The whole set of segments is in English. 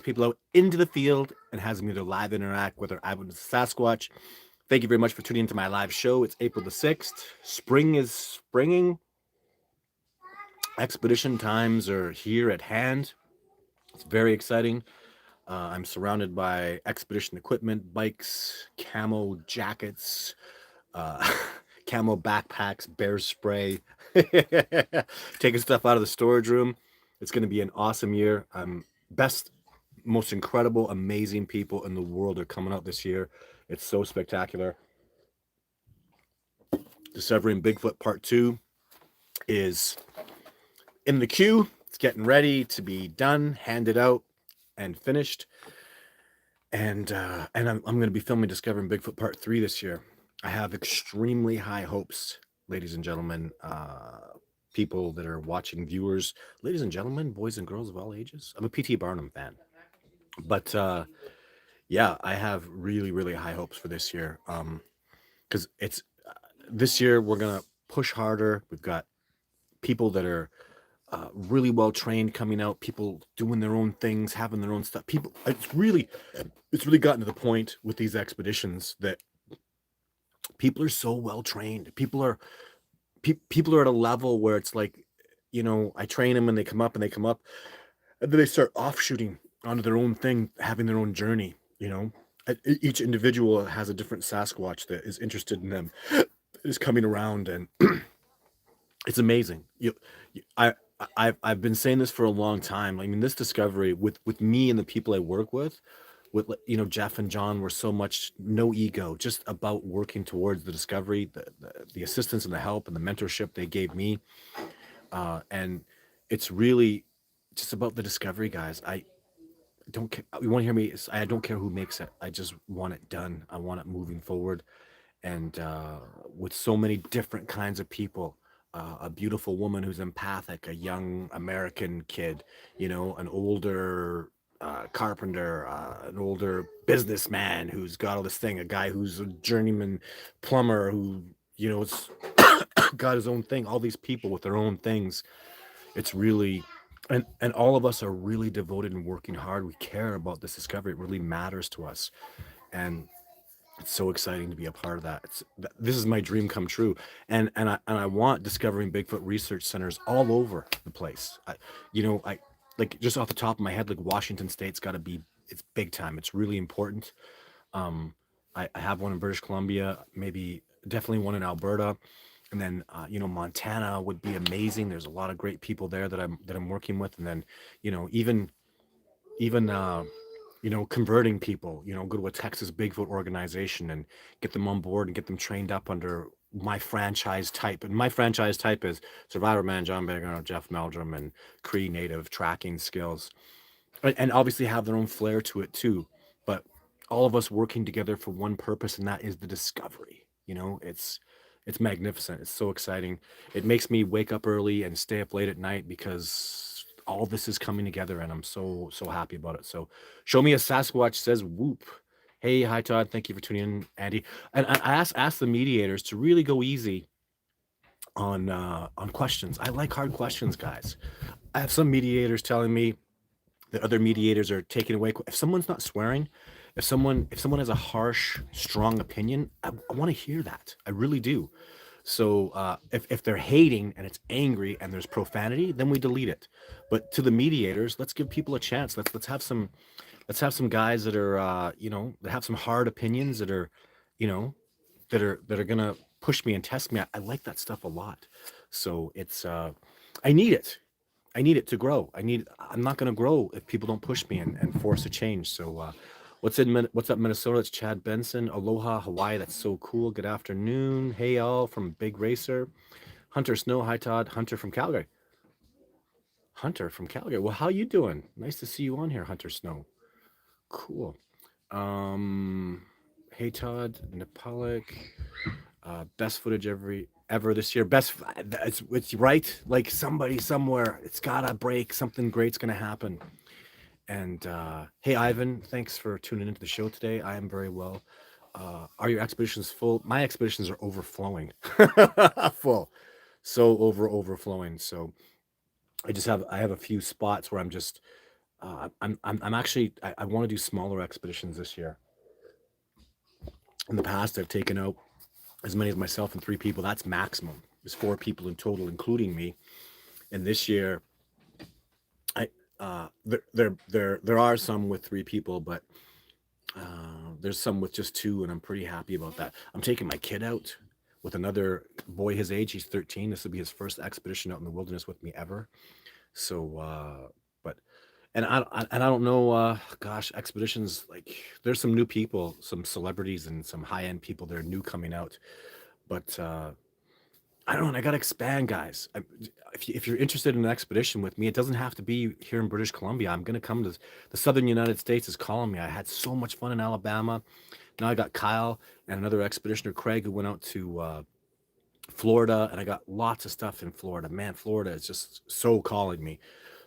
people out into the field and has me to live interact with our eyewitness Sasquatch. Thank you very much for tuning into my live show. It's April the 6th. Spring is springing. Expedition times are here at hand. It's very exciting. I'm surrounded by expedition equipment, bikes, camo jackets, uh, camo backpacks, bear spray, taking stuff out of the storage room. It's going to be an awesome year. Best, most incredible, amazing people in the world are coming out this year. It's so spectacular. Discovering Bigfoot Part 2 is in the queue. It's getting ready to be done, handed out, and finished. And I'm going to be filming Discovering Bigfoot Part 3 this year. I have extremely high hopes, ladies and gentlemen, people that are watching, viewers, ladies and gentlemen, boys and girls of all ages. I'm a P.T. Barnum fan. But yeah, I have really, really high hopes for this year. Because it's this year we're going to push harder. We've got people that are really well trained coming out, people doing their own things, having their own stuff. People, it's really gotten to the point with these expeditions that people are so well trained. People are at a level where it's like, I train them and they come up, and then they start offshooting onto their own thing, having their own journey. Each individual has a different Sasquatch that is interested in them, is coming around, and it's amazing. I've been saying this for a long time. I mean, this discovery with me and the people I work with Jeff and John were so much no ego, just about working towards the discovery, the assistance and the help and the mentorship they gave me, and it's really just about the discovery, guys. I don't care. You want to hear me? I don't care who makes it. I just want it done. I want it moving forward, and with so many different kinds of people. A beautiful woman who's empathic, a young American kid, an older carpenter, an older businessman who's got all this thing, a guy who's a journeyman plumber who, it's got his own thing, all these people with their own things. It's really, and all of us are really devoted and working hard. We care about this discovery. It really matters to us. And it's so exciting to be a part of that. This is my dream come true, and I want Discovering Bigfoot research centers all over the place. I like, just off the top of my head, like Washington State's got to be, it's big time. It's really important. Um, I have one in British Columbia, maybe definitely one in Alberta, and then Montana would be amazing. There's a lot of great people there that I'm working with, and then even converting people, go to a Texas Bigfoot organization and get them on board and get them trained up under my franchise type. And my franchise type is Survivor Man, John Baker, Jeff Meldrum, and Cree Native tracking skills. And obviously have their own flair to it too. But all of us working together for one purpose, and that is the discovery. It's magnificent. It's so exciting. It makes me wake up early and stay up late at night because all this is coming together, and I'm so happy about it. So, show me a Sasquatch says whoop. Hey, hi Todd. Thank you for tuning in, Andy. And I asked the mediators to really go easy on questions. I like hard questions, guys. I have some mediators telling me that other mediators are taking away. If someone's not swearing, if someone has a harsh, strong opinion, I want to hear that. I really do. So if they're hating and it's angry and there's profanity, then we delete it. But to the mediators, let's give people a chance. Let's have some guys that are that have some hard opinions, that are you know that are gonna push me and test me. I like that stuff a lot. So it's I need it. I need it to grow. I'm not going to grow if people don't push me and force a change. So, what's up, Minnesota? It's Chad Benson. Aloha, Hawaii. That's so cool. Good afternoon. Hey, all from Big Racer. Hunter Snow. Hi, Todd. Hunter from Calgary. Hunter from Calgary. Well, how you doing? Nice to see you on here, Hunter Snow. Cool. Um, hey, Todd. Nepalic. Best footage ever this year. It's right. Like somebody somewhere, it's gotta break. Something great's gonna happen. And hey, Ivan, thanks for tuning into the show today. I am very well. Are your expeditions full? My expeditions are overflowing, full, so overflowing. So I have a few spots where I'm just I'm actually I want to do smaller expeditions this year. In the past, I've taken out as many as myself and three people. That's maximum. There's four people in total, including me. And this year, I there are some with three people, but there's some with just two, and I'm pretty happy about that. I'm taking my kid out with another boy his age. He's 13. This will be his first expedition out in the wilderness with me ever. So, but and I don't know. Gosh, expeditions, like there's some new people, some celebrities, and some high end people that are new coming out. But I don't know. I got to expand, guys. If you're interested in an expedition with me, it doesn't have to be here in British Columbia. I'm going to come to the southern United States is calling me. I had so much fun in Alabama. Now I got Kyle and another expeditioner, Craig, who went out to Florida, and I got lots of stuff in Florida. Man, Florida is just so calling me.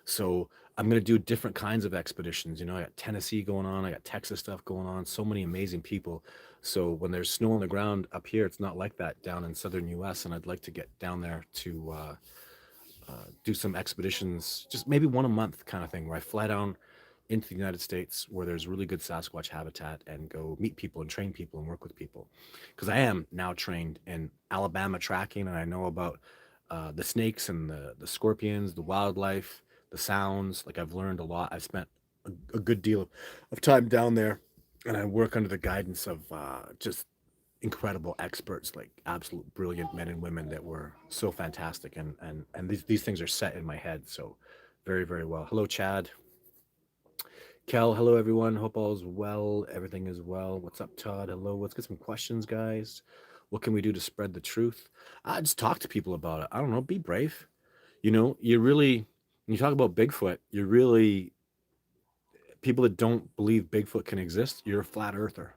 So I'm gonna do different kinds of expeditions. I got Tennessee going on, I got Texas stuff going on. So many amazing people. So when there's snow on the ground up here, it's not like that down in southern U.S. And I'd like to get down there to do some expeditions, just maybe one a month kind of thing, where I fly down into the United States where there's really good Sasquatch habitat and go meet people and train people and work with people. Because I am now trained in Alabama tracking, and I know about the snakes and the scorpions, the wildlife, the sounds. Like I've learned a lot. I've spent a good deal of time down there, and I work under the guidance of just incredible experts, like absolute brilliant men and women that were so fantastic. And these things are set in my head so very, very well. Hello, Chad. Kel, hello everyone. Hope all is well. Everything is well. What's up, Todd? Hello. Let's get some questions, guys. What can we do to spread the truth? I just talk to people about it. I don't know. Be brave. You really, when you talk about Bigfoot, you're really people that don't believe Bigfoot can exist. You're a flat earther.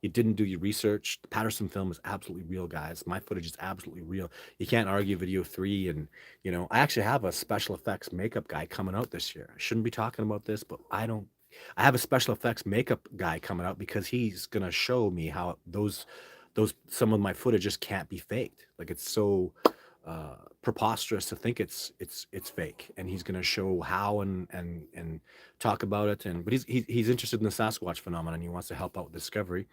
You didn't do your research. The Patterson film is absolutely real, guys. My footage is absolutely real. You can't argue video three. And, I actually have a special effects makeup guy coming out this year. I shouldn't be talking about this, but I don't. I have a special effects makeup guy coming out because he's gonna show me how those some of my footage just can't be faked. Like it's so preposterous to think it's fake, and he's gonna show how and talk about it. And but he's interested in the Sasquatch phenomenon. He wants to help out with discovery,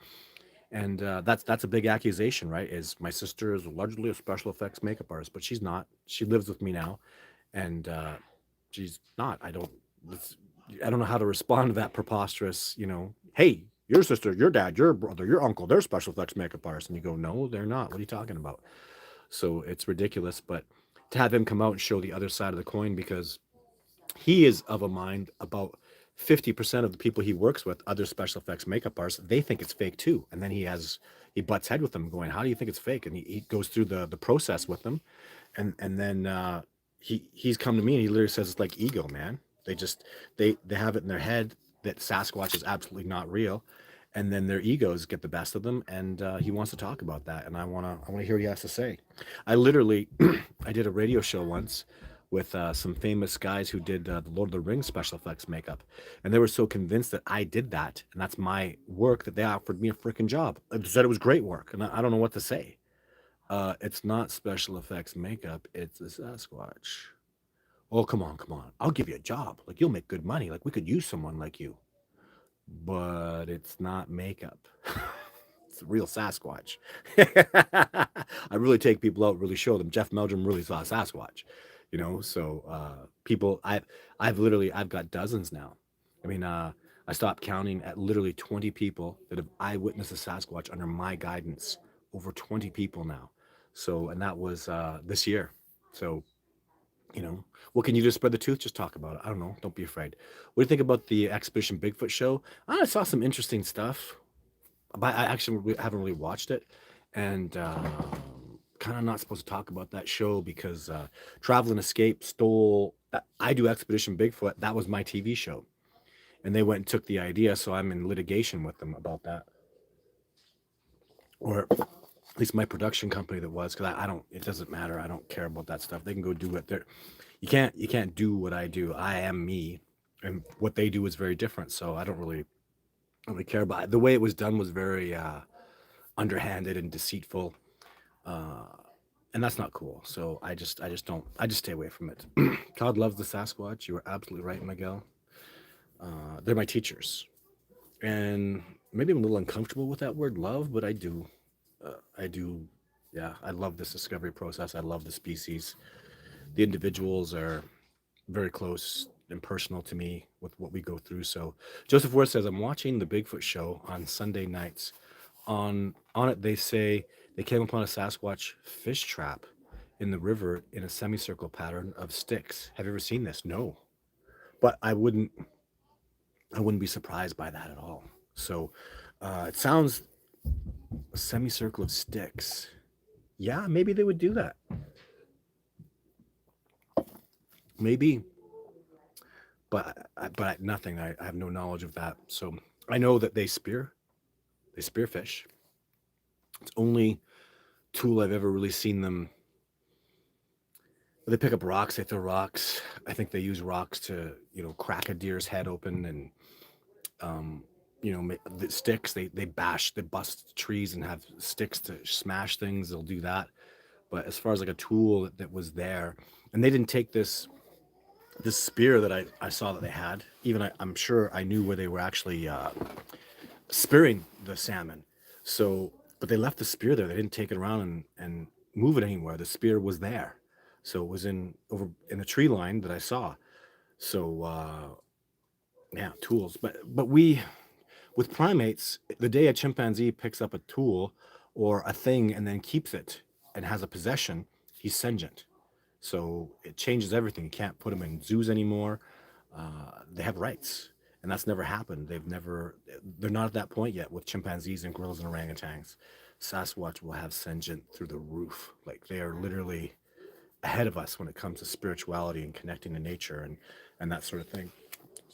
and that's a big accusation, right? Is my sister is allegedly a special effects makeup artist, but she's not. She lives with me now, and she's not. I don't know how to respond to that preposterous. Hey, your sister, your dad, your brother, your uncle, they're special effects makeup artists, and you go, no, they're not. What are you talking about? So it's ridiculous, but to have him come out and show the other side of the coin, because he is of a mind about 50% of the people he works with, other special effects makeup artists, they think it's fake too. And then he butts head with them going, how do you think it's fake? And he goes through the process with them. And then he's come to me and he literally says it's like ego, man. They just they have it in their head that Sasquatch is absolutely not real, and then their egos get the best of them. And he wants to talk about that, and I want to hear what he has to say. I literally I did a radio show once with some famous guys who did the Lord of the Rings special effects makeup, and they were so convinced that I did that and that's my work that they offered me a freaking job. They said it was great work, and I don't know what to say. It's not special effects makeup; it's the Sasquatch. Oh, come on, come on! I'll give you a job. Like you'll make good money. Like we could use someone like you, but it's not makeup. It's a real Sasquatch. I really take people out, really show them. Jeff Meldrum really saw a Sasquatch, So people, I've got dozens now. I mean, I stopped counting at literally 20 people that have eyewitnessed a Sasquatch under my guidance. Over 20 people now. So, and that was this year. So, what can you do to spread the truth? Just talk about it. I don't know. Don't be afraid. What do you think about the Expedition Bigfoot show? I saw some interesting stuff, but I actually haven't really watched it, and kind of not supposed to talk about that show because Travel and Escape stole. I do Expedition Bigfoot. That was my TV show, and they went and took the idea. So I'm in litigation with them about that, or at least my production company that was, because I don't. It doesn't matter. I don't care about that stuff. They can go do it. You can't do what I do. I am me, and what they do is very different. So I don't really care about it. The way it was done was very underhanded and deceitful, uh, and that's not cool. So I just don't. I just stay away from it. Todd loves the Sasquatch. You were absolutely right, Miguel. They're my teachers, and maybe I'm a little uncomfortable with that word love, but I do. I do. Yeah, I love this discovery process. I love the species. The individuals are very close and personal to me with what we go through. So Joseph Ward says, I'm watching the Bigfoot show on Sunday nights. On it, they say they came upon a Sasquatch fish trap in the river in a semicircle pattern of sticks. Have you ever seen this? No, but I wouldn't be surprised by that at all. So it sounds a semicircle of sticks. Yeah, maybe they would do that. Maybe, but nothing. I have no knowledge of that. So I know that they spearfish. It's only tool I've ever really seen them. They pick up rocks. They throw rocks. I think they use rocks to crack a deer's head open and um, the sticks. They bust trees and have sticks to smash things. They'll do that. But as far as like a tool that was there, and they didn't take this spear that I saw that they had. Even I'm sure I knew where they were actually spearing the salmon. So, but they left the spear there. They didn't take it around and move it anywhere. The spear was there, so it was in the tree line that I saw. So yeah, tools. But we with primates, the day a chimpanzee picks up a tool or a thing and then keeps it and has a possession, he's sentient. So it changes everything. You can't put them in zoos anymore. They have rights, and that's never happened. They're not at that point yet with chimpanzees and gorillas and orangutans. Sasquatch will have sentient through the roof. Like they are literally ahead of us when it comes to spirituality and connecting to nature and that sort of thing.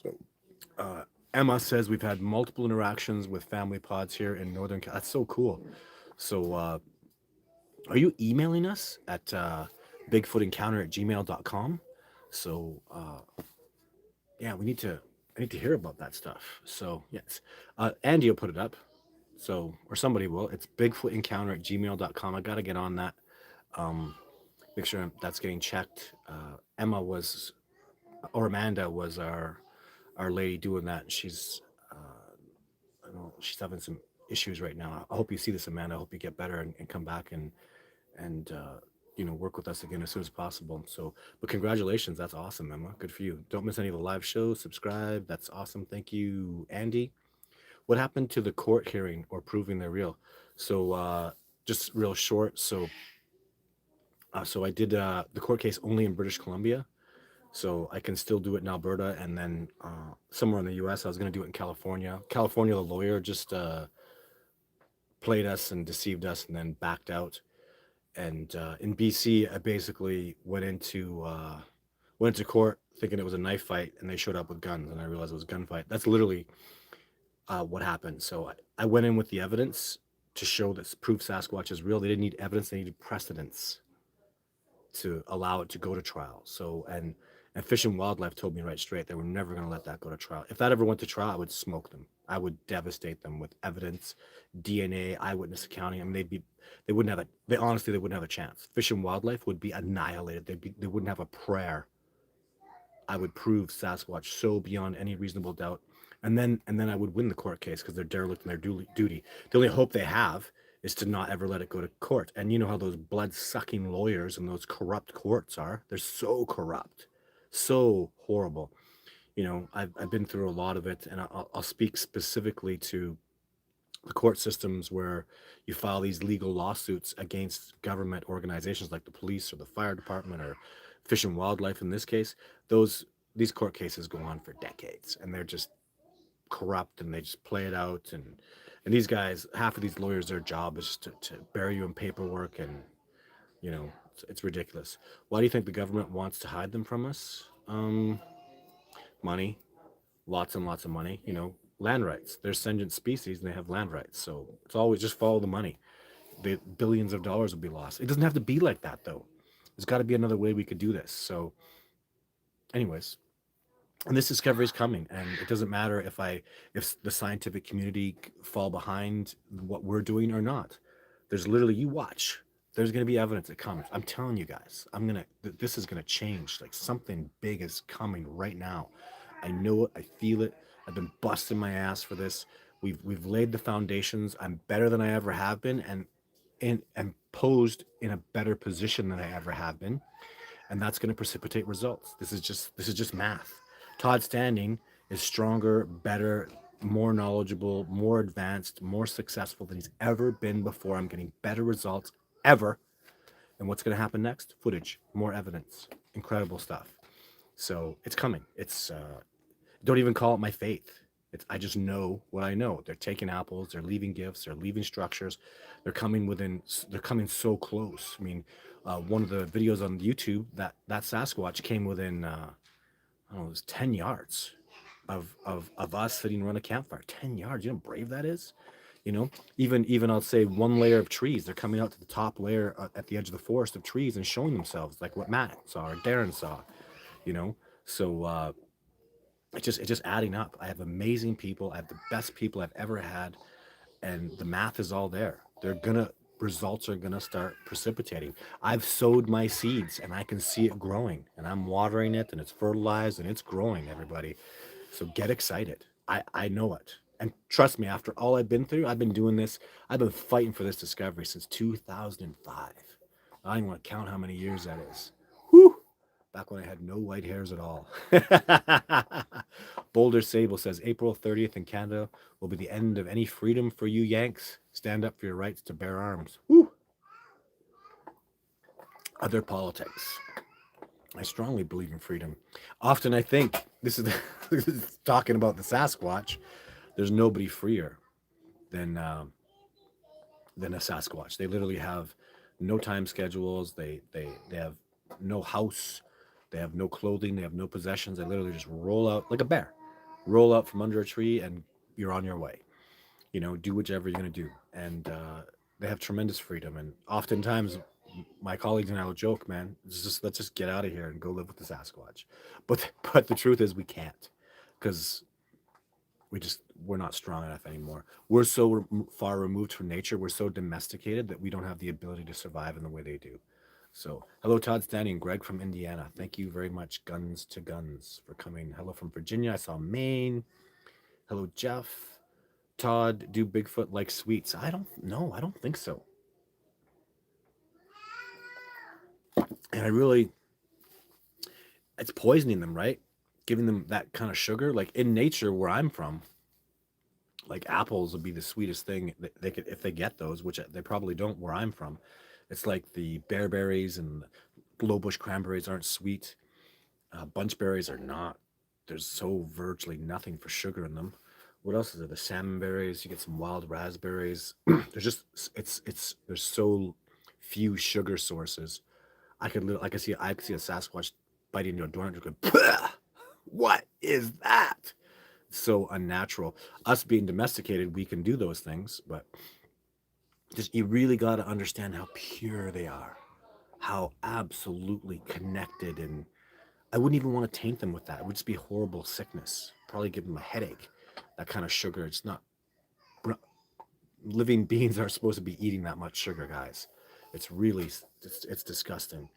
So Emma says we've had multiple interactions with family pods here in Northern. That's so cool. So are you emailing us at bigfootencounter@gmail.com? So yeah, I need to hear about that stuff. So yes, Andy will put it up. So or somebody will. It's bigfootencounter@gmail.com. I got to get on that. Um, Make sure that's getting checked. Emma was or Amanda was our lady doing that. She's I don't know, she's having some issues right now. I hope you see this, Amanda. I hope you get better and come back and work with us again as soon as possible. So, but congratulations, that's awesome, Emma. Good for you. Don't miss any of the live shows. Subscribe. That's awesome. Thank you, Andy. What happened to the court hearing or proving they're real? So, just real short. So I did the court case only in British Columbia. So I can still do it in Alberta, and then somewhere in the U.S. I was going to do it in California. California, the lawyer just played us and deceived us, and then backed out. And in BC, I basically went into court thinking it was a knife fight, and they showed up with guns, and I realized it was a gunfight. That's literally what happened. So I went in with the evidence to show that proof Sasquatch is real. They didn't need evidence; they needed precedence to allow it to go to trial. So and Fish and Wildlife told me right straight they were never going to let that go to trial. If that ever went to trial, I would smoke them. I would devastate them with evidence, DNA, eyewitness accounting. I mean, they wouldn't have a they honestly they wouldn't have a chance. Fish and Wildlife would be annihilated. They wouldn't have a prayer. I would prove Sasquatch so beyond any reasonable doubt, and then I would win the court case because they're derelict in their duty. The only hope they have is to not ever let it go to court. And you know how those blood sucking lawyers and those corrupt courts are. They're so corrupt, so horrible. I've been through a lot of it, and I'll speak specifically to the court systems where you file these legal lawsuits against government organizations like the police or the fire department or Fish and Wildlife in this case. Those these court cases go on for decades, and they're just corrupt, and they just play it out. And these guys, half of these lawyers, their job is to bury you in paperwork, and it's ridiculous. Why do you think the government wants to hide them from us? Money, lots and lots of money. Land rights. They're sentient species, and they have land rights, so it's always just follow the money. The billions of dollars will be lost. It doesn't have to be like that, though. There's got to be another way we could do this. So anyways, and this discovery is coming, and it doesn't matter if the scientific community fall behind what we're doing or not. There's literally, you watch, there's going to be evidence that comes. I'm telling you guys, this is going to change. Like something big is coming right now. I know it. I feel it. I've been busting my ass for this. We've laid the foundations. I'm better than I ever have been, and posed in a better position than I ever have been, and that's going to precipitate results. This is just math. Todd Standing is stronger, better, more knowledgeable, more advanced, more successful than he's ever been before. I'm getting better results ever. And what's going to happen next? Footage, more evidence, incredible stuff. So it's coming. It's don't even call it my faith. I just know what I know. They're taking apples. They're leaving gifts. They're leaving structures. They're coming within. They're coming so close. I mean, one of the videos on YouTube, that Sasquatch came within I don't know, it was 10 yards of us sitting around a campfire. 10 yards. You know how brave that is. You know, even I'll say one layer of trees. They're coming out to the top layer at the edge of the forest of trees and showing themselves, like what Matt saw or Darren saw. You know, so it's just adding up. I have amazing people. I have the best people I've ever had, and the math is all there. They're gonna Results are gonna start precipitating. I've sowed my seeds, and I can see it growing, and I'm watering it, and it's fertilized, and it's growing. Everybody, so get excited. I know it, and trust me. After all I've been through, I've been doing this. I've been fighting for this discovery since 2005. I don't even want to count how many years that is. Whew! Back when I had no white hairs at all. Boulder Sable says April 30th in Canada will be the end of any freedom for you Yanks. Stand up for your rights to bear arms. Woo! Other politics. I strongly believe in freedom. Often I think this is talking about the Sasquatch. There's nobody freer than than a Sasquatch. They literally have no time schedules. They have no house. They have no clothing. They have no possessions. They literally just roll out like a bear, roll out from under a tree, and you're on your way. Do whichever you're gonna do, and they have tremendous freedom. And oftentimes, my colleagues and I will joke, "Man, let's just get out of here and go live with the Sasquatch." But the truth is, we can't, because we're not strong enough anymore. We're so far removed from nature. We're so domesticated that we don't have the ability to survive in the way they do. So, hello, Todd Standing, Greg from Indiana. Thank you very much, Guns to Guns, for coming. Hello from Virginia. I saw Maine. Hello, Jeff. Todd, do Bigfoot like sweets? I don't know. I don't think so. And it's poisoning them, right? Giving them that kind of sugar. Like in nature, where I'm from, like apples would be the sweetest thing that they could, if they get those, which they probably don't where I'm from. It's like the bearberries and the low bush cranberries aren't sweet. Bunch berries are not. There's so virtually nothing for sugar in them. What else is there? The salmon berries. You get some wild raspberries. There's just there's so few sugar sources. I could see a Sasquatch biting into a doorknob and just go, what is that? So unnatural. Us being domesticated, we can do those things, but just you really got to understand how pure they are, how absolutely connected, and I wouldn't even want to taint them with that. It would just be horrible sickness. Probably give them a headache. That kind of sugar. It's not living beings aren't supposed to be eating that much sugar, guys. It's really it's disgusting.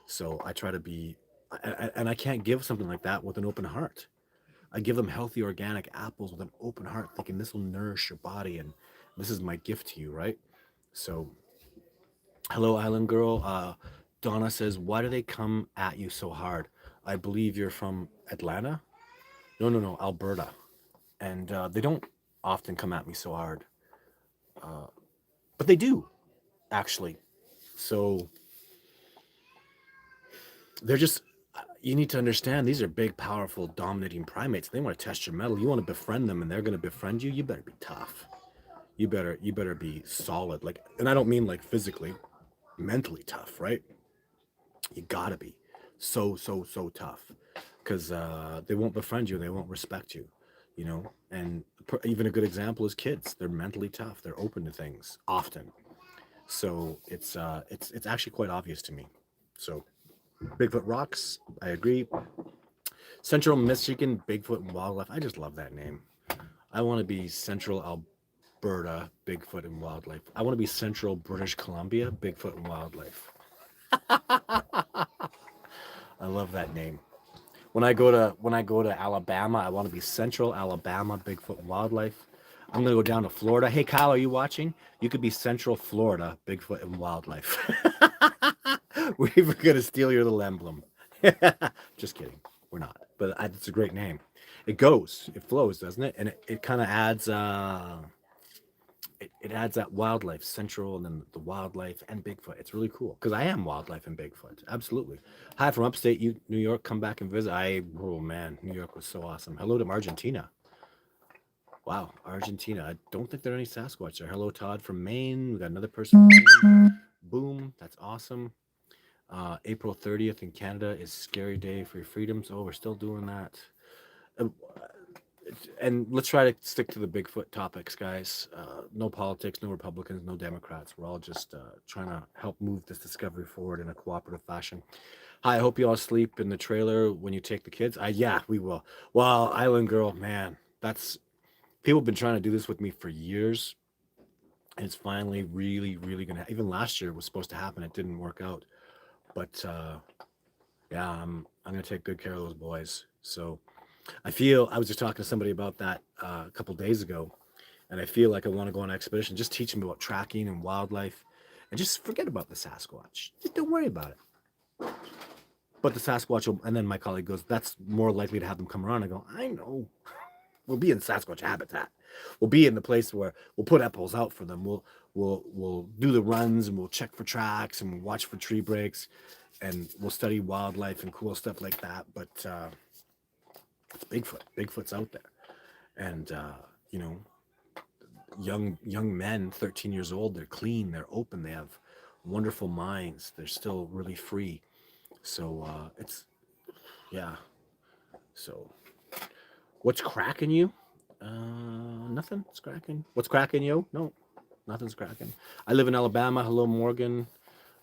So I try to be, and I can't give something like that with an open heart. I give them healthy organic apples with an open heart, thinking this will nourish your body, and this is my gift to you, right? So, hello, Island Girl. Donna says, "Why do they come at you so hard?" I believe you're from Atlanta. No, no, no, Alberta, and they don't often come at me so hard, but they do actually. So they're just. You need to understand these are big, powerful, dominating primates. They want to test your mettle. You want to befriend them, and they're going to befriend you. You better be tough. You better be solid. Like, and I don't mean like physically, mentally tough, right? You gotta be so tough, because they won't befriend you. They won't respect you, And even a good example is kids. They're mentally tough. They're open to things often. So it's actually quite obvious to me. So Bigfoot rocks. I agree. Central Michigan Bigfoot and Wildlife. I just love that name. I want to be Central Alberta Bigfoot and Wildlife. I want to be Central British Columbia Bigfoot and Wildlife. I love that name. when I go to Alabama, I want to be Central Alabama Bigfoot and Wildlife. I'm gonna go down to Florida. Hey Kyle, are you watching? You could be Central Florida Bigfoot and Wildlife. We're even gonna steal your little emblem. Just kidding. We're not. But it's a great name. It goes, it flows, doesn't it? And it kind of adds it adds that wildlife central and then the wildlife and Bigfoot. It's really cool because I am wildlife and Bigfoot. Absolutely. Hi from upstate New York. Come back and visit. Oh man, New York was so awesome. Hello to Argentina. Wow, Argentina. I don't think there are any Sasquatch there. Hello, Todd from Maine. We got another person from Maine. Boom. That's awesome. April 30th in Canada is Scary Day for Your Freedoms. Oh, we're still doing that. Uh, and let's try to stick to the Bigfoot topics, guys. No politics, no Republicans, no Democrats. We're all just trying to help move this discovery forward in a cooperative fashion. Hi, I hope you all sleep in the trailer when you take the kids. Yeah, we will. Well, Island Girl, man, that's people have been trying to do this with me for years. And it's finally really, really gonna. Even last year was supposed to happen. It didn't work out, but yeah, I'm gonna take good care of those boys. So I was just talking to somebody about that a couple days ago, and I feel like I want to go on an expedition, just teach them about tracking and wildlife, and just forget about the Sasquatch. Just don't worry about it. But the Sasquatch will, and then my colleague goes, that's more likely to have them come around. I go, I know. We'll be in Sasquatch habitat. We'll be in the place where we'll put apples out for them. We'll do the runs and we'll check for tracks and we'll watch for tree breaks, and we'll study wildlife and cool stuff like that. But it's Bigfoot. Bigfoot's out there, and you know, young men, 13 years old. They're clean. They're open. They have wonderful minds. They're still really free. So it's yeah. So what's cracking you? Nothing's cracking. What's cracking you? No, nothing's cracking. I live in Alabama. Hello, Morgan.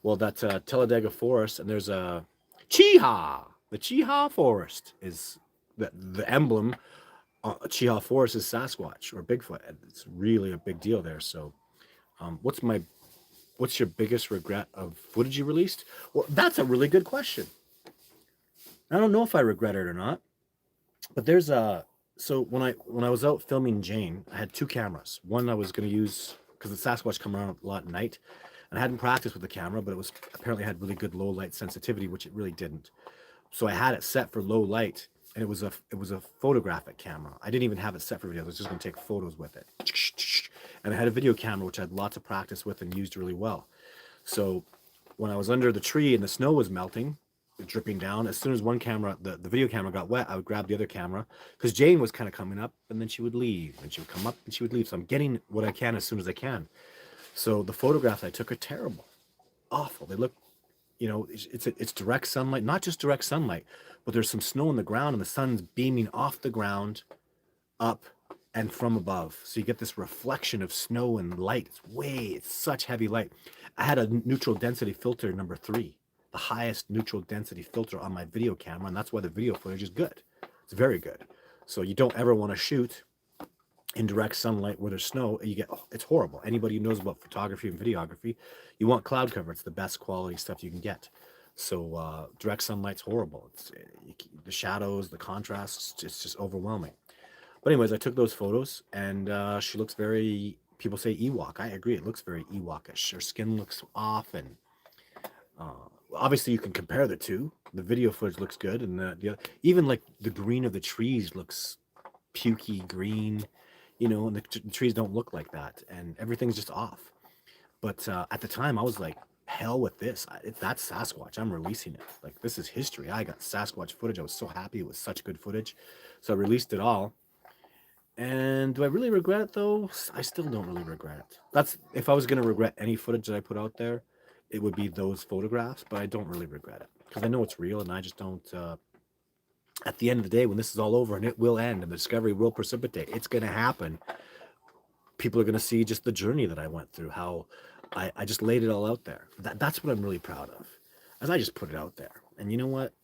Well, that's Talladega Forest, and there's a Cheehaw. The Cheehaw Forest is the emblem. Cheehaw Forest is Sasquatch or Bigfoot. It's really a big deal there. So, what's your biggest regret of footage you released? Well, that's a really good question. I don't know if I regret it or not, but there's a. So when I was out filming Jane, I had two cameras. One I was going to use because the Sasquatch come around a lot at night, and I hadn't practiced with the camera, but it was apparently had really good low light sensitivity, which it really didn't. So I had it set for low light, and it was a photographic camera. I didn't even have it set for video. I was just going to take photos with it. And I had a video camera, which I had lots of practice with and used really well. So when I was under the tree and the snow was melting, dripping down, as soon as one camera, the video camera got wet, I would grab the other camera because Jane was kind of coming up and then she would leave and she would come up and she would leave. So I'm getting what I can as soon as I can. So the photographs I took are terrible, awful. They look, it's direct sunlight, not just direct sunlight, but there's some snow on the ground and the sun's beaming off the ground up and from above. So you get this reflection of snow and light. It's such heavy light. I had a neutral density filter number 3, the highest neutral density filter on my video camera, and that's why the video footage is good. It's very good. So you don't ever want to shoot in direct sunlight where there's snow. It's horrible. Anybody who knows about photography and videography, you want cloud cover. It's the best quality stuff you can get. So direct sunlight's horrible. The shadows, the contrast, it's just overwhelming. But anyways, I took those photos, and she looks very, people say Ewok. I agree. It looks very Ewokish. Her skin looks off, and obviously you can compare the two. The video footage looks good, and even like the green of the trees looks pukey green, and the trees don't look like that, and everything's just off. But at the time, I was like, hell with this. That's Sasquatch. I'm releasing it. Like, this is history. I got Sasquatch footage. I was so happy. It was such good footage. So I released it all. And do I really regret it, though? I still don't really regret it. If I was going to regret any footage that I put out there, it would be those photographs, but I don't really regret it because I know it's real, and I just don't. At the end of the day, when this is all over, and it will end, and the discovery will precipitate, it's going to happen. People are going to see just the journey that I went through, how I just laid it all out there. That's what I'm really proud of, as I just put it out there. And you know what?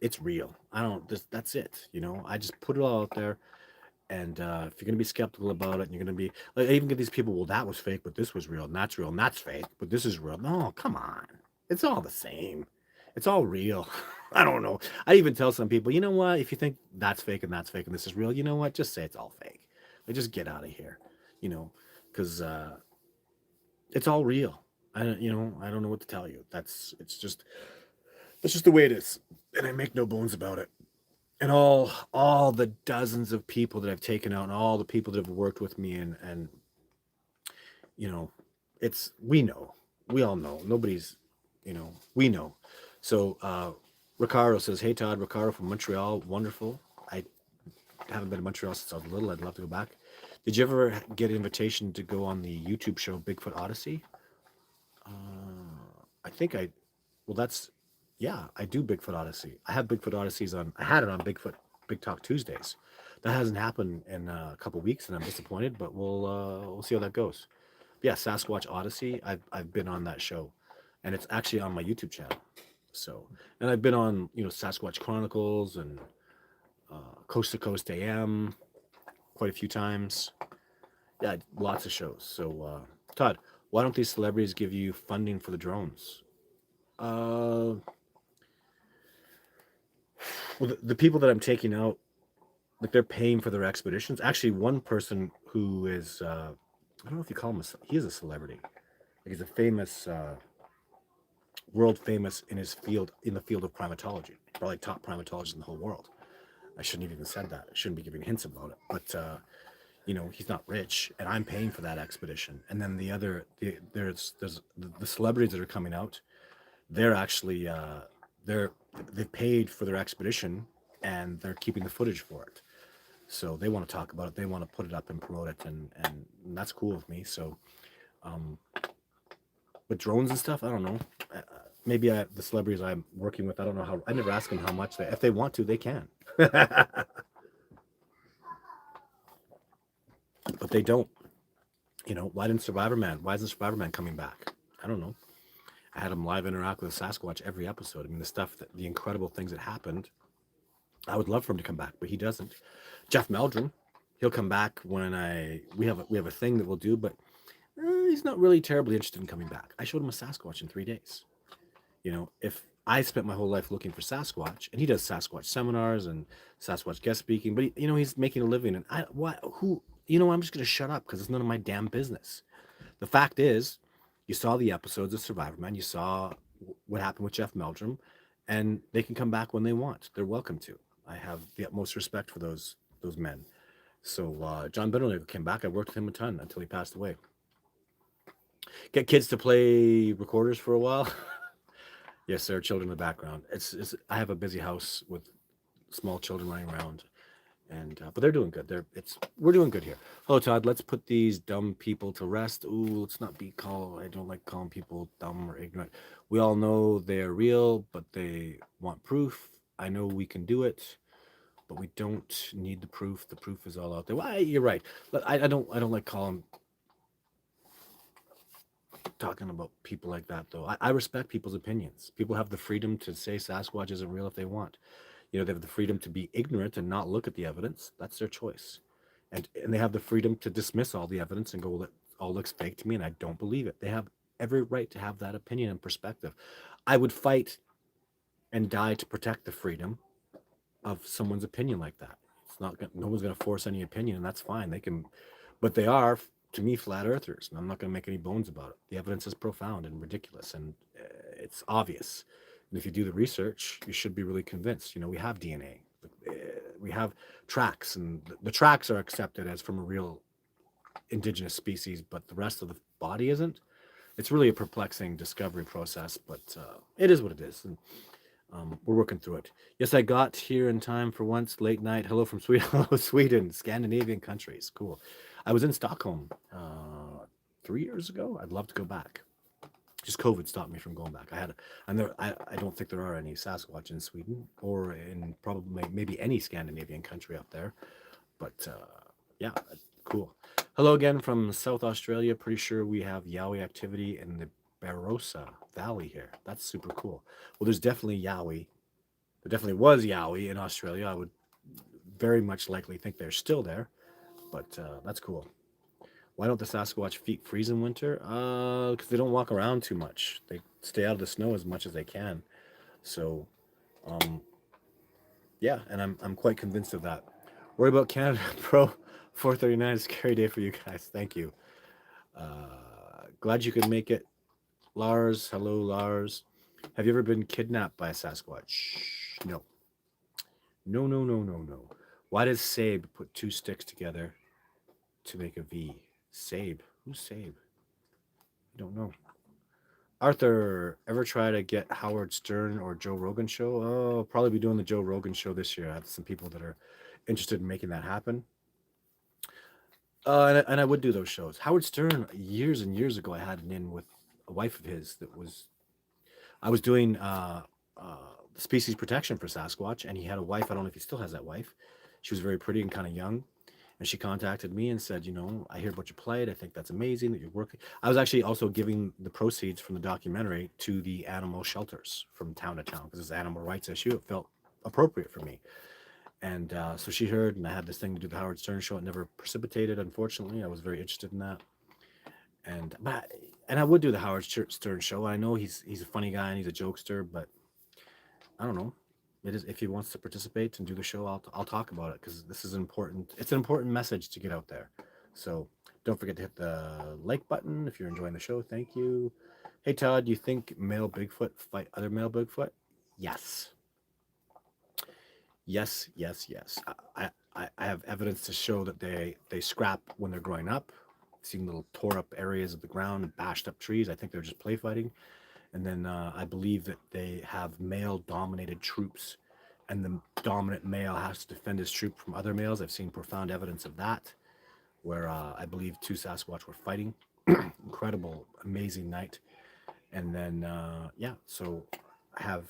It's real. That's it. I just put it all out there. And if you're going to be skeptical about it, and you're going to be like, I even get these people, well, that was fake, but this was real, and that's real, and that's fake, but this is real. No, come on. It's all the same. It's all real. I don't know. I even tell some people, you know what? If you think that's fake and this is real, you know what? Just say it's all fake. Like, just get out of here. You know, because it's all real. I don't know what to tell you. That's just the way it is, and I make no bones about it. And all the dozens of people that I've taken out, and all the people that have worked with me, and you know, it's we all know. Nobody's, we know. So Ricardo says, "Hey Todd, Ricardo from Montreal, wonderful. I haven't been to Montreal since I was little. I'd love to go back. Did you ever get an invitation to go on the YouTube show Bigfoot Odyssey? I think I, well, that's, yeah, I do Bigfoot Odyssey. I have Bigfoot Odysseys on, I had it on Bigfoot Big Talk Tuesdays. That hasn't happened in a couple weeks, and I'm disappointed, but we'll see how that goes. Yeah, Sasquatch Odyssey. I've been on that show, and it's actually on my YouTube channel. So, and I've been on Sasquatch Chronicles and Coast to Coast AM quite a few times. Yeah, lots of shows. So, Todd, why don't these celebrities give you funding for the drones? Uh, well, the people that I'm taking out, like they're paying for their expeditions. Actually, one person who is, I don't know if you call him he is a celebrity. Like he's a famous, world famous in his field, in the field of primatology, probably top primatologist in the whole world. I shouldn't have even said that. I shouldn't be giving hints about it. But he's not rich, and I'm paying for that expedition. And then there's the celebrities that are coming out. They're actually they've paid for their expedition, and they're keeping the footage for it. So they want to talk about it. They want to put it up and promote it, and that's cool with me. So, but drones and stuff, I don't know. Maybe the celebrities I'm working with, I don't know how. I never ask them how much. If they want to, they can. But they don't. Why didn't Survivor Man? Why isn't Survivor Man coming back? I don't know. I had him live interact with Sasquatch every episode. I mean, the incredible things that happened. I would love for him to come back, but he doesn't. Jeff Meldrum, he'll come back when we have a thing that we'll do, but he's not really terribly interested in coming back. I showed him a Sasquatch in 3 days. If I spent my whole life looking for Sasquatch, and he does Sasquatch seminars and Sasquatch guest speaking, but he's making a living, and I'm just gonna shut up because it's none of my damn business. The fact is, you saw the episodes of Survivor Man, you saw what happened with Jeff Meldrum, and they can come back when they want. They're welcome to. I have the utmost respect for those men. So John Bentley came back. I worked with him a ton until he passed away. Get kids to play recorders for a while. Yes, there are children in the background. I have a busy house with small children running around, and but they're doing good. We're doing good here. Hello, Todd. Let's put these dumb people to rest. Ooh, let's not be called. I don't like calling people dumb or ignorant. We all know they're real, but they want proof. I know we can do it, but we don't need the proof. The proof is all out there. Well, you're right. I don't like talking about people like that, though. I respect people's opinions. People have the freedom to say Sasquatch isn't real if they want. They have the freedom to be ignorant and not look at the evidence. That's their choice. And they have the freedom to dismiss all the evidence and go, well, it all looks fake to me and I don't believe it. They have every right to have that opinion and perspective. I would fight and die to protect the freedom of someone's opinion like that. No one's going to force any opinion, and that's fine. They can, but they are, to me, flat earthers, and I'm not going to make any bones about it. The evidence is profound and ridiculous, and it's obvious. And if you do the research, you should be really convinced. We have DNA, we have tracks, and the tracks are accepted as from a real indigenous species, but the rest of the body isn't. It's really a perplexing discovery process, but it is what it is. And we're working through it. Yes, I got here in time for once. Late night. Hello from Sweden. Hello, Sweden. Scandinavian countries. Cool. I was in Stockholm 3 years ago. I'd love to go back. Just COVID stopped me from going back. I don't think there are any Sasquatch in Sweden or in probably maybe any Scandinavian country up there. But yeah, cool. Hello again from South Australia. Pretty sure we have Yowie activity in the Barossa Valley here. That's super cool. Well, there's definitely Yowie. There definitely was Yowie in Australia. I would very much likely think they're still there, but that's cool. Why don't the Sasquatch feet freeze in winter? Because they don't walk around too much. They stay out of the snow as much as they can. So, um, yeah, and I'm quite convinced of that. Worry about Canada Pro 439 is a scary day for you guys. Thank you. Glad you could make it. Lars, hello, Lars. Have you ever been kidnapped by a Sasquatch? No. No, no, no, no, no. Why does Sabe put two sticks together to make a V? Sabe. Who's Sabe? I don't know. Arthur, ever try to get Howard Stern or Joe Rogan show? Oh, probably be doing the Joe Rogan show this year. I have some people that are interested in making that happen. And I would do those shows. Howard Stern, years and years ago, I had an in with a wife of his that was, I was doing uh, species protection for Sasquatch, and he had a wife. I don't know if he still has that wife. She was very pretty and kind of young. And she contacted me and said, I hear about your plight. I think that's amazing that you're working. I was actually also giving the proceeds from the documentary to the animal shelters from town to town because it's an animal rights issue. It felt appropriate for me. And so she heard, and I had this thing to do the Howard Stern show. It never precipitated, unfortunately. I was very interested in that, and I would do the Howard Stern show. I know he's a funny guy and he's a jokester, but I don't know. It is if he wants to participate and do the show, I'll talk about it because this is important. It's an important message to get out there. So don't forget to hit the like button if you're enjoying the show. Thank you. Hey Todd, do you think male Bigfoot fight other male Bigfoot? Yes. Yes, yes, yes. I have evidence to show that they scrap when they're growing up. I've seen little tore up areas of the ground and bashed up trees. I think they're just play fighting. And then I believe that they have male dominated troops, and the dominant male has to defend his troop from other males. I've seen profound evidence of that, where I believe two Sasquatch were fighting. Incredible, amazing night. And then, yeah, so I have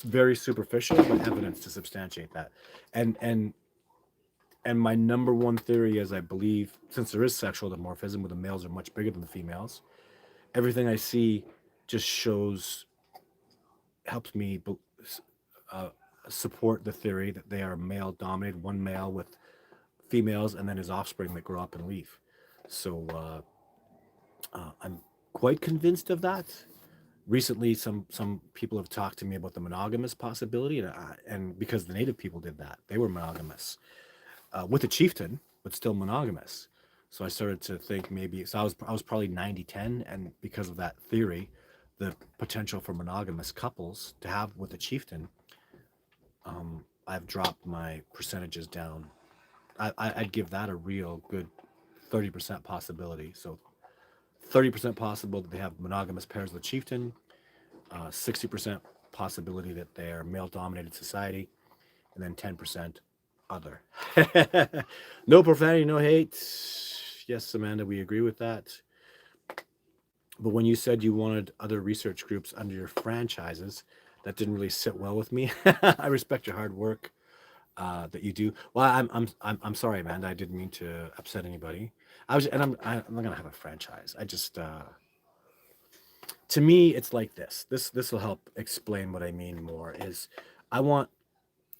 very superficial but evidence to substantiate that. And and and my number one theory is I believe since there is sexual dimorphism where the males are much bigger than the females, everything I see just shows helps me uh, support the theory that they are male dominated, one male with females, and then his offspring that grow up and leave. So I'm quite convinced of that. Recently, some people have talked to me about the monogamous possibility, and because the native people did that, they were monogamous with a chieftain, but still monogamous. So I started to think maybe so I was probably 90-10, and because of that theory, the potential for monogamous couples to have with a chieftain, I've dropped my percentages down. I'd give that a real good 30% possibility. So 30% possible that they have monogamous pairs with a chieftain, 60% possibility that they're male dominated society, and then 10% other. No profanity, no hate. Yes, Amanda, we agree with that. But when you said you wanted other research groups under your franchises, that didn't really sit well with me. I respect your hard work that you do. Well, I'm sorry, Amanda. I didn't mean to upset anybody. I'm not gonna have a franchise. I just to me, it's like this. This will help explain what I mean more. Is I want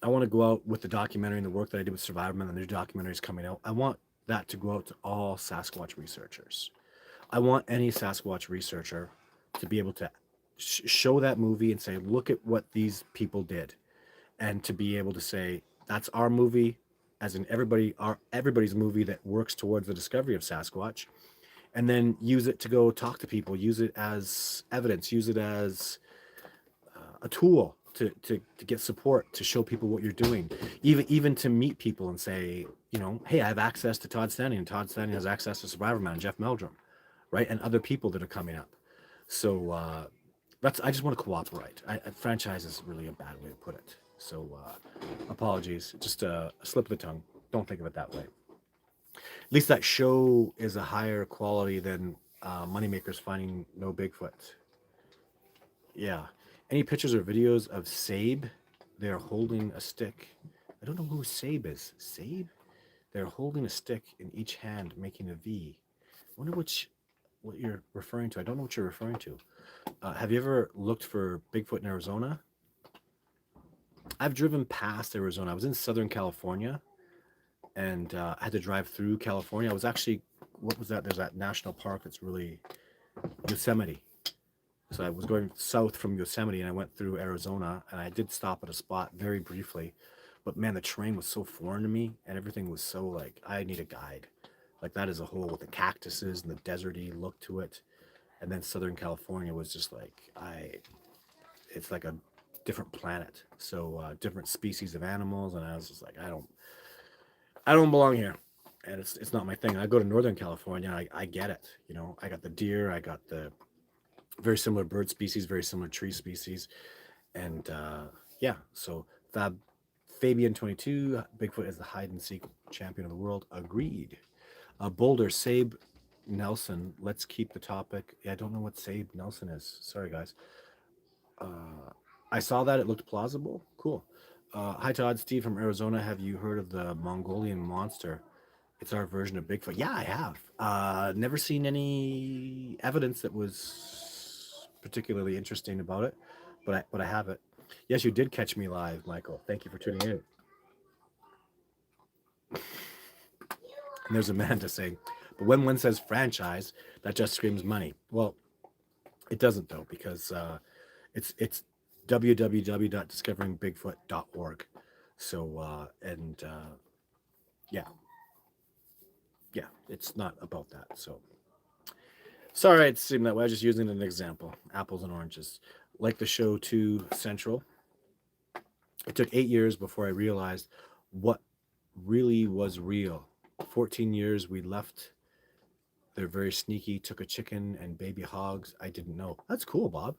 I want to go out with the documentary and the work that I did with Survivorman and the new documentaries coming out. I want that to go out to all Sasquatch researchers. I want any Sasquatch researcher to be able to show that movie and say, look at what these people did, and to be able to say that's our movie, as in everybody's movie that works towards the discovery of Sasquatch, and then use it to go talk to people, use it as evidence, use it as a tool to get support, to show people what you're doing, even to meet people and say, hey, I have access to Todd Stanley, and Todd Stanley has access to Survivor Man, Jeff Meldrum, right, and other people that are coming up. So that's I just want to cooperate. Franchise is really a bad way to put it. So apologies, just a slip of the tongue. Don't think of it that way. At least that show is a higher quality than Moneymakers finding no Bigfoot. Yeah. Any pictures or videos of Sabe? They're holding a stick. I don't know who Sabe is. Sabe? They're holding a stick in each hand, making a V. I wonder what you're referring to. I don't know what you're referring to. Have you ever looked for Bigfoot in Arizona? I've driven past Arizona. I was in Southern California, and I had to drive through California. I was actually, what was that? There's that national park that's really Yosemite. So I was going south from Yosemite and I went through Arizona and I did stop at a spot very briefly. But man, the terrain was so foreign to me and everything was so like, I need a guide. Like that as a whole with the cactuses and the deserty look to it. And then Southern California was just like, it's like a different planet. So different species of animals. And I was just like, I don't belong here. And it's not my thing. I go to Northern California. I get it. You know, I got the deer. I got the very similar bird species, very similar tree species, and yeah. So Fabian 22, Bigfoot is the hide and seek champion of the world. Agreed. Boulder Sabe Nelson. Let's keep the topic. Yeah, I don't know what Sabe Nelson is. Sorry, guys. I saw that it looked plausible. Cool. Hi Todd, Steve from Arizona. Have you heard of the Mongolian monster? It's our version of Bigfoot. Yeah, I have. Never seen any evidence that was particularly interesting about it, but I have it. Yes, you did catch me live, Michael. Thank you for tuning in. And there's Amanda saying, but when one says franchise, that just screams money. Well, it doesn't though, because it's www.discoveringbigfoot.org. So yeah, yeah, it's not about that. So sorry, it seemed that way. I was just using an example. Apples and oranges. Like the show 2 Central, it took 8 years before I realized what really was real. 14 years we left. They're very sneaky. Took a chicken and baby hogs. I didn't know. That's cool, Bob.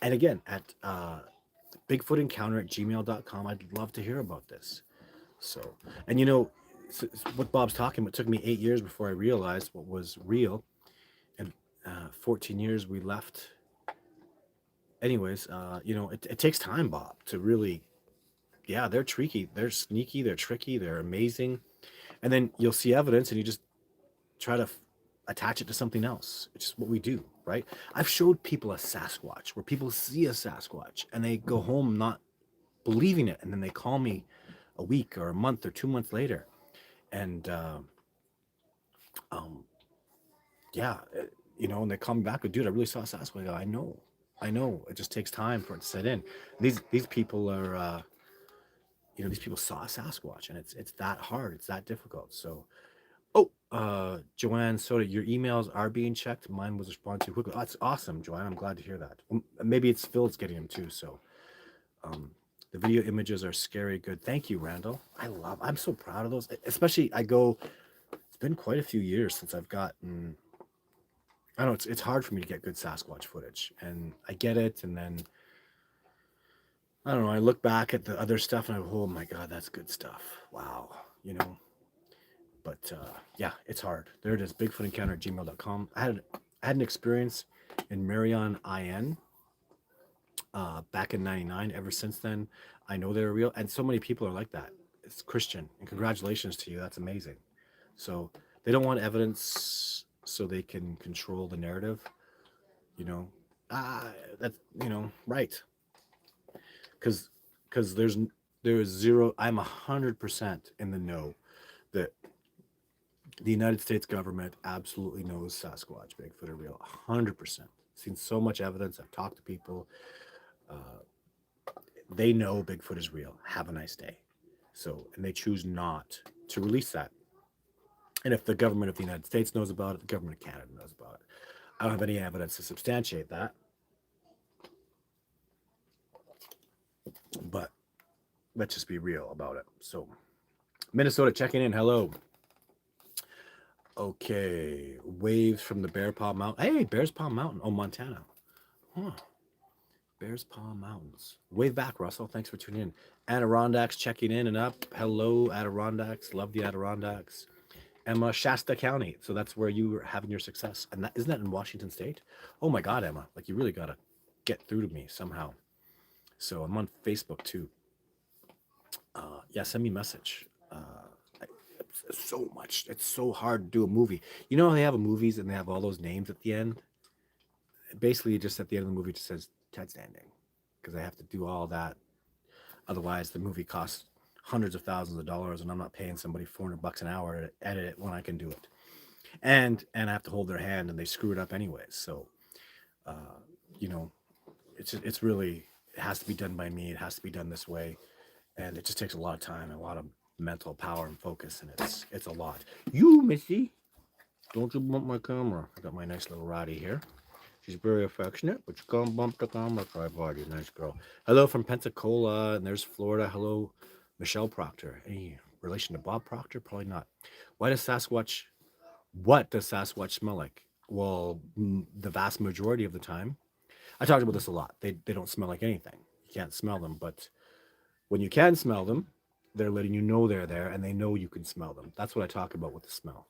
And again, at bigfootencounter@gmail.com, I'd love to hear about this. So, and you know, what Bob's talking about, it took me 8 years before I realized what was real. And 14 years we left. Anyways, you know, it takes time, Bob, to really, yeah, they're tricky, they're sneaky, they're tricky, they're amazing. And then you'll see evidence and you just try to attach it to something else. It's just what we do, right? I've showed people a Sasquatch where people see a Sasquatch and they go home not believing it. And then they call me a week or a month or 2 months later. And, um, yeah, you know, and they call me back, dude, I really saw a Sasquatch. I go, I know. It just takes time for it to set in. These people are, you know, these people saw a Sasquatch, and it's that hard. It's that difficult. So, oh, Joanne Soda, your emails are being checked. Mine was responded to quickly. Oh, that's awesome, Joanne. I'm glad to hear that. Maybe it's Phil that's getting them too. So, um, the video images are scary good. Thank you, Randall. I'm so proud of those. Especially, it's been quite a few years since I've gotten. I don't know. It's hard for me to get good Sasquatch footage, and I get it, and then I don't know. I look back at the other stuff, and I go, "Oh my God, that's good stuff! Wow, you know." But yeah, it's hard. There it is. Bigfootencounter@gmail.com. I had an experience in Marion, IN, back in '99. Ever since then, I know they're real, and so many people are like that. It's Christian, and congratulations to you. That's amazing. So they don't want evidence so they can control the narrative. You know, that's, you know, right? Because there is zero. I'm 100% in the know that the United States government absolutely knows Sasquatch, Bigfoot are real. 100%. Seen so much evidence. I've talked to people. Uh, they know Bigfoot is real. Have a nice day. So, and they choose not to release that. And if the government of the United States knows about it, the government of Canada knows about it. I don't have any evidence to substantiate that, but let's just be real about it. So, Minnesota checking in. Hello. Okay. Waves from the Bear Paw Mountain. Hey, Bears Paw Mountain. Oh, Montana. Huh. Bears Paw Mountains. Wave back, Russell. Thanks for tuning in. Adirondacks checking in and up. Hello, Adirondacks. Love the Adirondacks. Emma, Shasta County. So that's where you were having your success. And that isn't that in Washington State? Oh my God, Emma. Like you really gotta get through to me somehow. So I'm on Facebook too. Yeah, send me a message. It's so much. It's so hard to do a movie. You know how they have movies and they have all those names at the end? Basically, just at the end of the movie, it just says Ted Standing because I have to do all that. Otherwise, the movie costs hundreds of thousands of dollars, and I'm not paying somebody $400 an hour to edit it when I can do it. And I have to hold their hand, and they screw it up anyways. So, uh, you know, it's really, it has to be done by me. It has to be done this way, and it just takes a lot of time and a lot of mental power and focus, and it's a lot. You, Missy, don't you bump my camera. I got my nice little Roddy here. She's very affectionate, but you can't bump the camera, tripod, nice girl. Hello from Pensacola, and there's Florida. Hello, Michelle Proctor. Any relation to Bob Proctor? Probably not. Why does Sasquatch, what does Sasquatch smell like? Well, the vast majority of the time, I talked about this a lot. They don't smell like anything. You can't smell them, but when you can smell them, they're letting you know they're there, and they know you can smell them. That's what I talk about with the smell.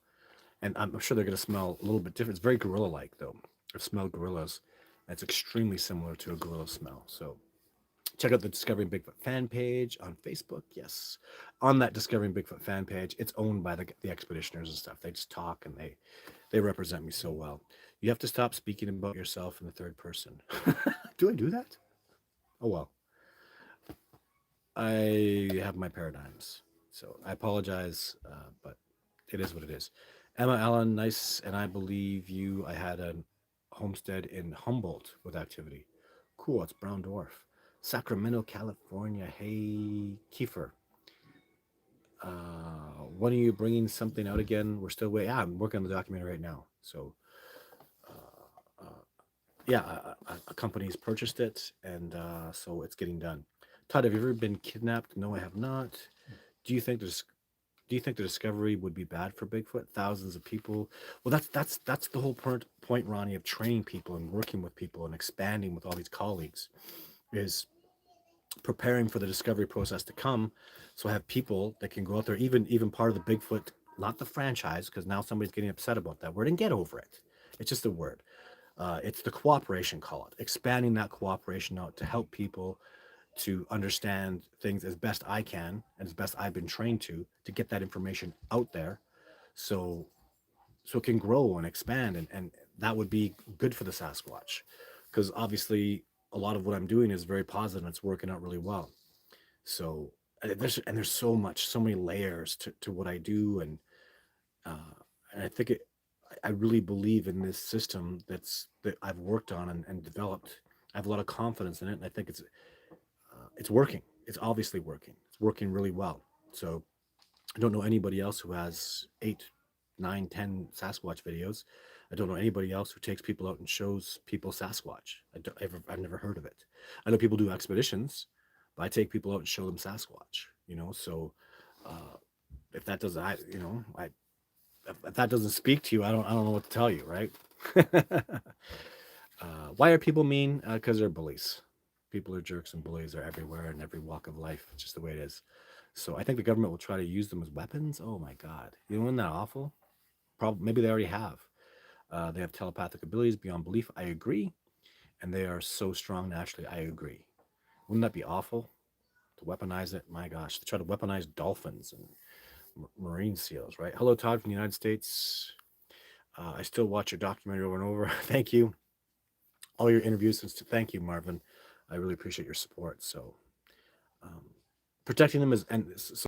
And I'm sure they're going to smell a little bit different. It's very gorilla-like, though. I've smelled gorillas, and it's extremely similar to a gorilla smell. So check out the Discovering Bigfoot fan page on Facebook. Yes, on that Discovering Bigfoot fan page, it's owned by the expeditioners and stuff. They just talk, and they represent me so well. You have to stop speaking about yourself in the third person. Do I do that? Oh well. I have my paradigms. So I apologize, but it is what it is. Emma Allen, nice, and I believe you. I had a homestead in Humboldt with activity. Cool, it's Brown Dwarf. Sacramento, California. Hey, Kiefer. When are you bringing something out again? We're still waiting. Yeah, I'm working on the documentary right now. So, yeah, a company's purchased it, and so it's getting done. Todd, have you ever been kidnapped? No, I have not. Do you think there's do you think the discovery would be bad for Bigfoot? Thousands of people. Well, that's the whole point, Ronnie, of training people and working with people and expanding with all these colleagues, is preparing for the discovery process to come. So I have people that can go out there, even part of the Bigfoot, not the franchise, because now somebody's getting upset about that word, and get over it. It's just a word. It's the cooperation, call it, expanding that cooperation out to help people to understand things as best I can and as best I've been trained to get that information out there, so so it can grow and expand, and that would be good for the Sasquatch, because obviously a lot of what I'm doing is very positive and it's working out really well. So there's so many layers to what I do, and I think I really believe in this system that I've worked on and developed. I have a lot of confidence in it, and I think it's working. It's obviously working. It's working really well. So I don't know anybody else who has 8, 9, 10 Sasquatch videos. I don't know anybody else who takes people out and shows people Sasquatch. I've never heard of it. I know people do expeditions, but I take people out and show them Sasquatch. So uh, if that doesn't, if that doesn't speak to you, I don't know what to tell you, right? Why are people mean? Because they're bullies. People are jerks, and bullies are everywhere in every walk of life. It's just the way it is. So I think the government will try to use them as weapons. Oh my God. Isn't that awful? Probably, maybe they already have. They have telepathic abilities beyond belief. I agree. And they are so strong naturally. I agree. Wouldn't that be awful to weaponize it? My gosh. To try to weaponize dolphins and marine seals, right? Hello, Todd from the United States. I still watch your documentary over and over. Thank you. All your interviews. Thank you, Marvin. I really appreciate your support. So, um, protecting them is, and so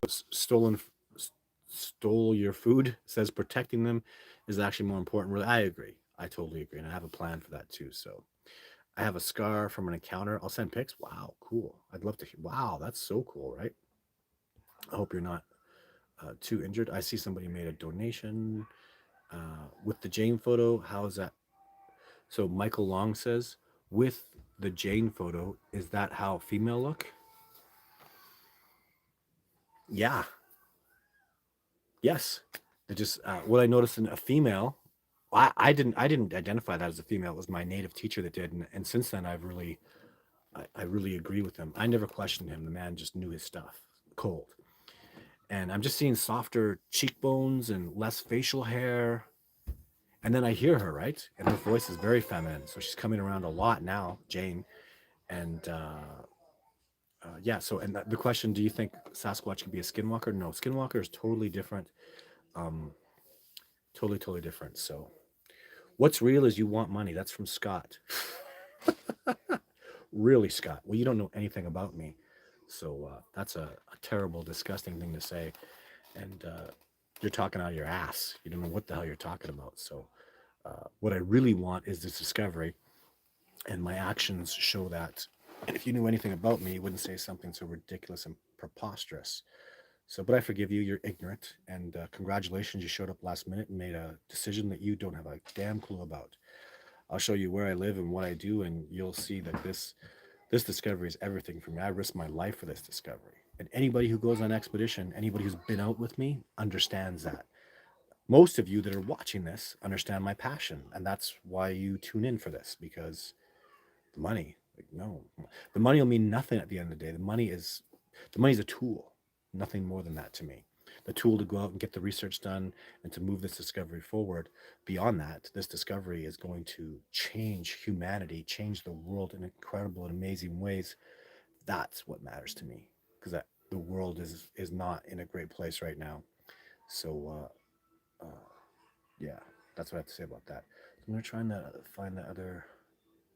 stole your food says protecting them is actually more important. Really, I agree. I totally agree, and I have a plan for that too. So I have a scar from an encounter. I'll send pics. Wow, cool. I'd love to hear. Wow, that's so cool, right? I hope you're not too injured. I see somebody made a donation with the Jane photo. How is that? So Michael Long says, with the Jane photo, is that how female look? Yeah. Yes. It just what I noticed in a female. I didn't identify that as a female. It was my native teacher that did, and since then I really agree with him. I never questioned him. The man just knew his stuff, cold. And I'm just seeing softer cheekbones and less facial hair. And then I hear her, right, and her voice is very feminine. So she's coming around a lot now, Jane. And yeah. So and the question: do you think Sasquatch could be a skinwalker? No, skinwalker is totally different. Um, totally different. So what's real is you want money. That's from Scott. Really, Scott? Well, you don't know anything about me. So that's a terrible, disgusting thing to say. And you're talking out of your ass. You don't know what the hell you're talking about. So what I really want is this discovery. and my actions show that. And if you knew anything about me, you wouldn't say something so ridiculous and preposterous. So, but I forgive you. You're ignorant, and congratulations, you showed up last minute and made a decision that you don't have a damn clue about. I'll show you where I live and what I do, and you'll see that this discovery is everything for me. I risk my life for this discovery. And anybody who goes on expedition, anybody who's been out with me, understands that. Most of you that are watching this understand my passion, and that's why you tune in for this, because the money, like, no, the money will mean nothing at the end of the day. The money's a tool, nothing more than that to me. The tool to go out and get the research done and to move this discovery forward. Beyond that, this discovery is going to change humanity, change the world in incredible and amazing ways. That's what matters to me, because the world is not in a great place right now. So yeah, that's what I have to say about that. I'm gonna try and find the other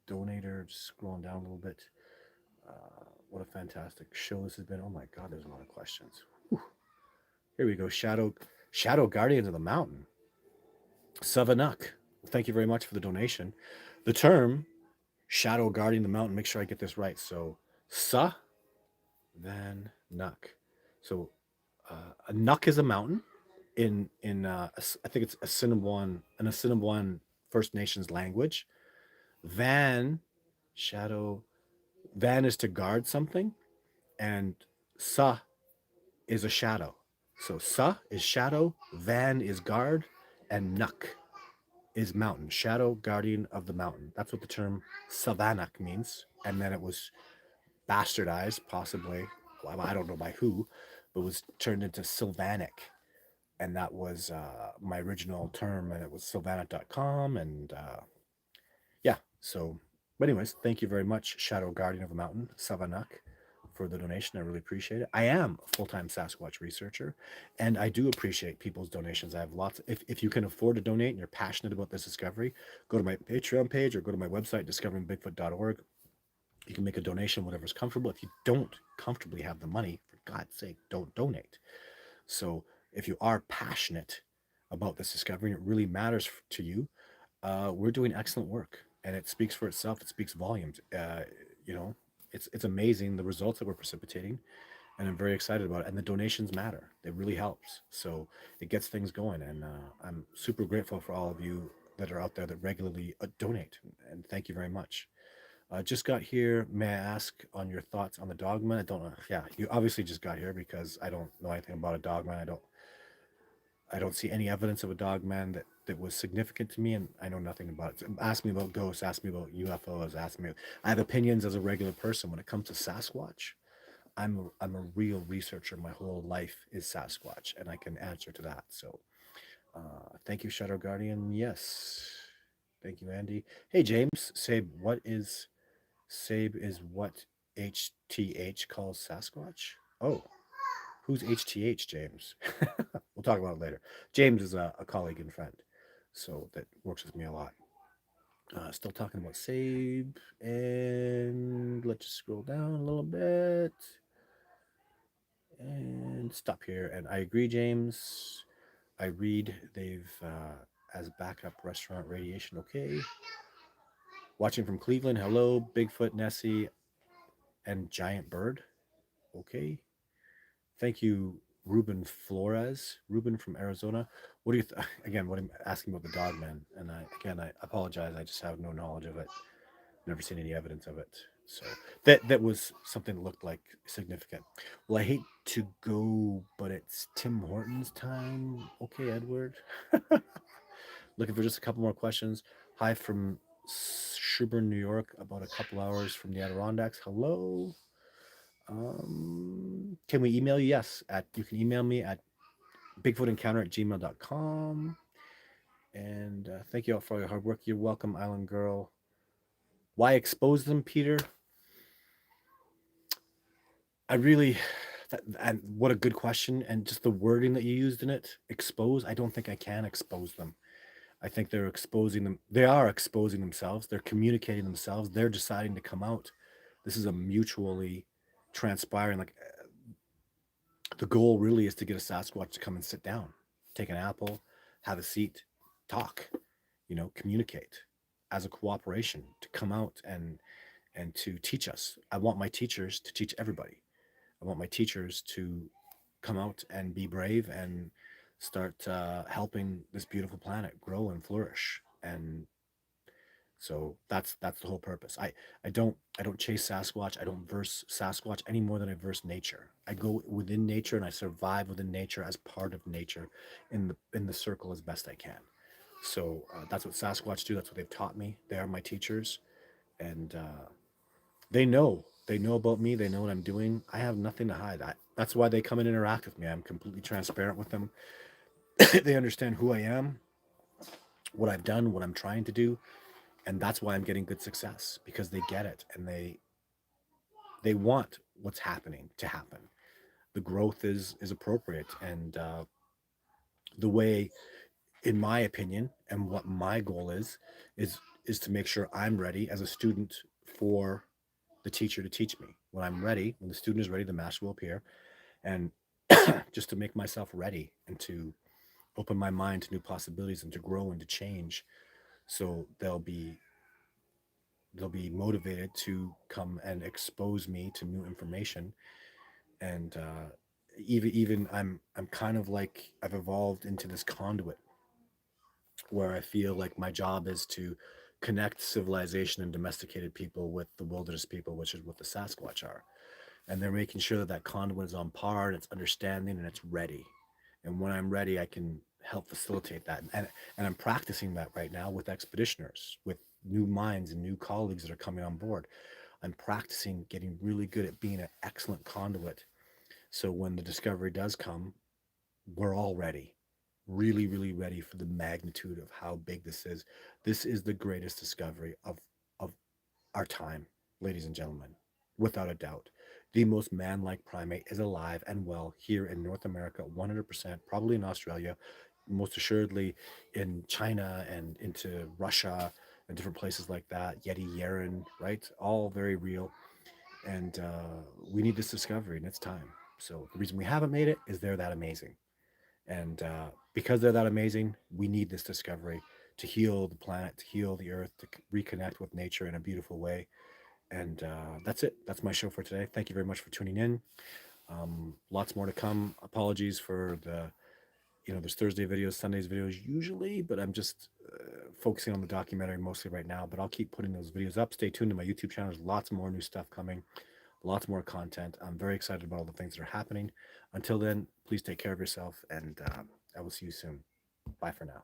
donator. Just scrolling down a little bit. What a fantastic show this has been. Oh my God, there's a lot of questions. Whew. Here we go. Shadow Guardians of the Mountain. Savanuk. Thank you very much for the donation. The term Shadow Guardian of the Mountain, make sure I get this right. So, Sa Van Nuck. So, a Nuck is a mountain in I think it's an Assiniboine First Nations language. Van, shadow, Van is to guard something, and Sa is a shadow. So Sa is shadow, Van is guard, and Nuk is mountain. Shadow, guardian of the mountain. That's what the term Savanak means. And then it was bastardized, possibly, well, I don't know by who, but was turned into Sylvanic. And that was my original term, and it was sylvanic.com. And yeah, so, but anyways, thank you very much, Shadow Guardian of the Mountain, Savanak, for the donation. I really appreciate it. I am a full-time Sasquatch researcher, and I do appreciate people's donations. I have lots. If you can afford to donate and you're passionate about this discovery, go to my Patreon page or go to my website, discoveringbigfoot.org. You can make a donation, whatever's comfortable. If you don't comfortably have the money, for God's sake, don't donate. So if you are passionate about this discovery and it really matters to you, we're doing excellent work, and it speaks for itself. It speaks volumes. You know, it's amazing the results that we're precipitating, and I'm very excited about it. And the donations matter; it really helps. So it gets things going, and I'm super grateful for all of you that are out there that regularly donate. And thank you very much. Just got here. May I ask on your thoughts on the dogma? I don't know. Yeah, you obviously just got here because I don't know anything about a dogma. I don't see any evidence of a dog man that was significant to me, and I know nothing about it. So ask me about ghosts, ask me about UFOs, ask me. I have opinions as a regular person. When it comes to Sasquatch, I'm a real researcher. My whole life is Sasquatch, and I can answer to that. So, thank you, Shadow Guardian. Yes, thank you, Andy. Hey, James. Sabe is what HTH calls Sasquatch? Oh, who's HTH, James? We'll talk about it later. James is a colleague and friend, so that works with me a lot. Still talking about Sabe, and let's just scroll down a little bit and stop here. And I agree, James. I read they've as backup restaurant radiation. Okay. Watching from Cleveland. Hello, Bigfoot, Nessie, and Giant Bird. Okay. Thank you, Ruben Flores. Ruben from Arizona. What do you again? What I'm asking about the dog man, and I apologize. I just have no knowledge of it. Never seen any evidence of it. So that was something that looked like significant. Well, I hate to go, but it's Tim Hortons time. Okay, Edward. Looking for just a couple more questions. Hi from Sherburne, New York, about a couple hours from the Adirondacks. Hello. Can we email you? Yes. You can email me at bigfootencounter@gmail.com. And thank you all for all your hard work. You're welcome, Island Girl. Why expose them, Peter? I really, and what a good question. And just the wording that you used in it, expose. I don't think I can expose them. I think they're exposing them. They are exposing themselves. They're communicating themselves. They're deciding to come out. This is a mutually transpiring, like the goal really is to get a Sasquatch to come and sit down, take an apple, have a seat, talk, communicate. as a cooperation to come out and to teach us. I want my teachers to teach everybody. I want my teachers to come out and be brave and start helping this beautiful planet grow and flourish. And so that's the whole purpose. I don't chase Sasquatch. I don't verse Sasquatch any more than I verse nature. I go within nature and I survive within nature as part of nature in the circle as best I can. So that's what Sasquatch do. That's what they've taught me. They are my teachers, and they know about me. They know what I'm doing. I have nothing to hide. That's why they come and interact with me. I'm completely transparent with them. They understand who I am, what I've done, what I'm trying to do, and that's why I'm getting good success because they get it and they want what's happening to happen. The growth is appropriate, and the way, in my opinion, and what my goal is is to make sure I'm ready as a student for the teacher to teach me. When I'm ready, when the student is ready, the master will appear, and just to make myself ready and to open my mind to new possibilities and to grow and to change, so they'll be motivated to come and expose me to new information. And even I'm kind of like I've evolved into this conduit where I feel like my job is to connect civilization and domesticated people with the wilderness people, which is what the Sasquatch are. And they're making sure that that conduit is on par and it's understanding and it's ready. And when I'm ready, I can help facilitate that. And I'm practicing that right now with expeditioners, with new minds and new colleagues that are coming on board. I'm practicing getting really good at being an excellent conduit. So when the discovery does come, we're all ready, really, really ready for the magnitude of how big this is. This is the greatest discovery of our time, ladies and gentlemen, without a doubt. The most man like primate is alive and well here in North America, 100%, probably in Australia, most assuredly in China and into Russia and different places like that. Yeti Yeren, right? All very real. And we need this discovery, and it's time. So the reason we haven't made it is they're that amazing. And because they're that amazing, we need this discovery to heal the planet, to heal the earth, to reconnect with nature in a beautiful way. And that's it. That's my show for today. Thank you very much for tuning in. Lots more to come. Apologies for there's Thursday videos, Sundays videos usually, but I'm just focusing on the documentary mostly right now. But I'll keep putting those videos up. Stay tuned to my YouTube channel. There's lots more new stuff coming, lots more content. I'm very excited about all the things that are happening. Until then, please take care of yourself, and I will see you soon. Bye for now.